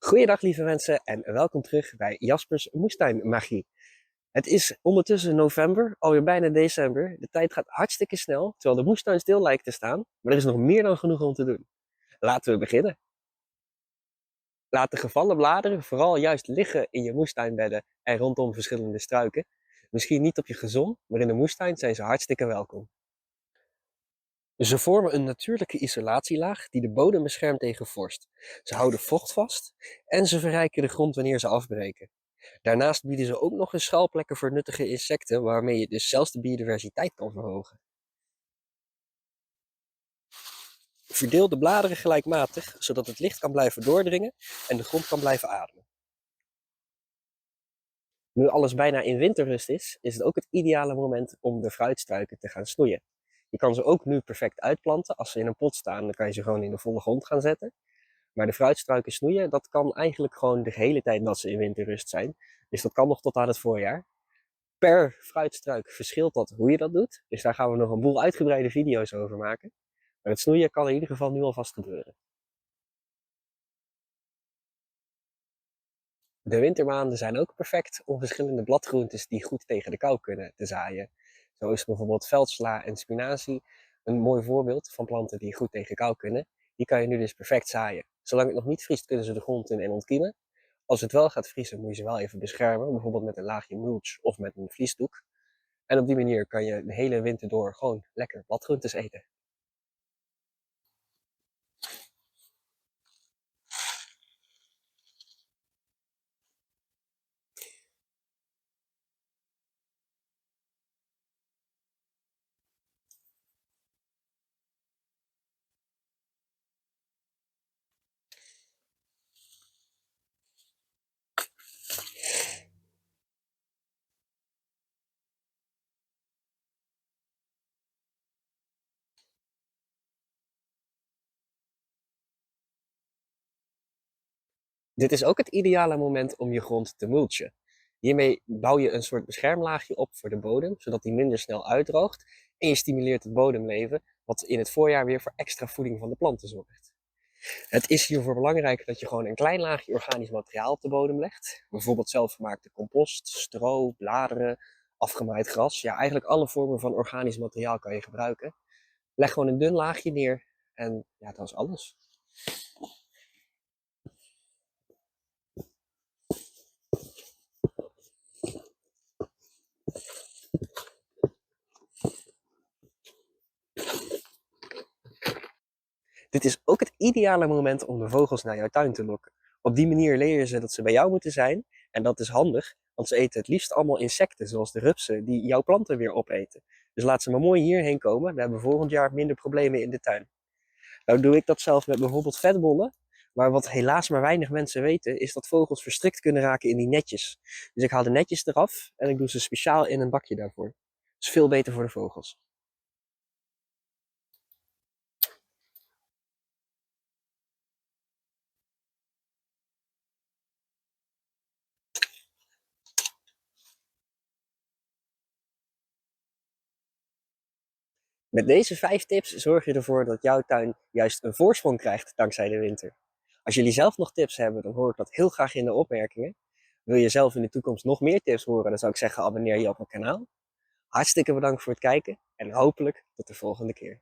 Goeiedag lieve mensen en welkom terug bij Jaspers Moestuinmagie. Het is ondertussen november, alweer bijna december. De tijd gaat hartstikke snel, terwijl de moestuin stil lijkt te staan. Maar er is nog meer dan genoeg om te doen. Laten we beginnen. Laat de gevallen bladeren vooral juist liggen in je moestuinbedden en rondom verschillende struiken. Misschien niet op je gazon, maar in de moestuin zijn ze hartstikke welkom. Ze vormen een natuurlijke isolatielaag die de bodem beschermt tegen vorst. Ze houden vocht vast en ze verrijken de grond wanneer ze afbreken. Daarnaast bieden ze ook nog eens schuilplekken voor nuttige insecten, waarmee je dus zelfs de biodiversiteit kan verhogen. Verdeel de bladeren gelijkmatig, zodat het licht kan blijven doordringen en de grond kan blijven ademen. Nu alles bijna in winterrust is het ook het ideale moment om de fruitstruiken te gaan snoeien. Je kan ze ook nu perfect uitplanten. Als ze in een pot staan, dan kan je ze gewoon in de volle grond gaan zetten. Maar de fruitstruiken snoeien, dat kan eigenlijk gewoon de hele tijd dat ze in winterrust zijn. Dus dat kan nog tot aan het voorjaar. Per fruitstruik verschilt dat hoe je dat doet. Dus daar gaan we nog een boel uitgebreide video's over maken. Maar het snoeien kan in ieder geval nu alvast gebeuren. De wintermaanden zijn ook perfect om verschillende bladgroentes die goed tegen de kou kunnen te zaaien. Zo is bijvoorbeeld veldsla en spinazie een mooi voorbeeld van planten die goed tegen kou kunnen. Die kan je nu dus perfect zaaien. Zolang het nog niet vriest kunnen ze de grond in en ontkiemen. Als het wel gaat vriezen moet je ze wel even beschermen, bijvoorbeeld met een laagje mulch of met een vliesdoek. En op die manier kan je de hele winter door gewoon lekker bladgroentes eten. Dit is ook het ideale moment om je grond te mulchen. Hiermee bouw je een soort beschermlaagje op voor de bodem, zodat die minder snel uitdroogt. En je stimuleert het bodemleven, wat in het voorjaar weer voor extra voeding van de planten zorgt. Het is hiervoor belangrijk dat je gewoon een klein laagje organisch materiaal op de bodem legt. Bijvoorbeeld zelfgemaakte compost, stro, bladeren, afgemaaid gras. Ja, eigenlijk alle vormen van organisch materiaal kan je gebruiken. Leg gewoon een dun laagje neer en ja, dat is alles. Dit is ook het ideale moment om de vogels naar jouw tuin te lokken. Op die manier leren ze dat ze bij jou moeten zijn. En dat is handig, want ze eten het liefst allemaal insecten, zoals de rupsen, die jouw planten weer opeten. Dus laat ze maar mooi hierheen komen. We hebben volgend jaar minder problemen in de tuin. Nou doe ik dat zelf met bijvoorbeeld vetbollen. Maar wat helaas maar weinig mensen weten, is dat vogels verstrikt kunnen raken in die netjes. Dus ik haal de netjes eraf en ik doe ze speciaal in een bakje daarvoor. Dat is veel beter voor de vogels. Met deze 5 tips zorg je ervoor dat jouw tuin juist een voorsprong krijgt dankzij de winter. Als jullie zelf nog tips hebben, dan hoor ik dat heel graag in de opmerkingen. Wil je zelf in de toekomst nog meer tips horen, dan zou ik zeggen abonneer je op mijn kanaal. Hartstikke bedankt voor het kijken en hopelijk tot de volgende keer.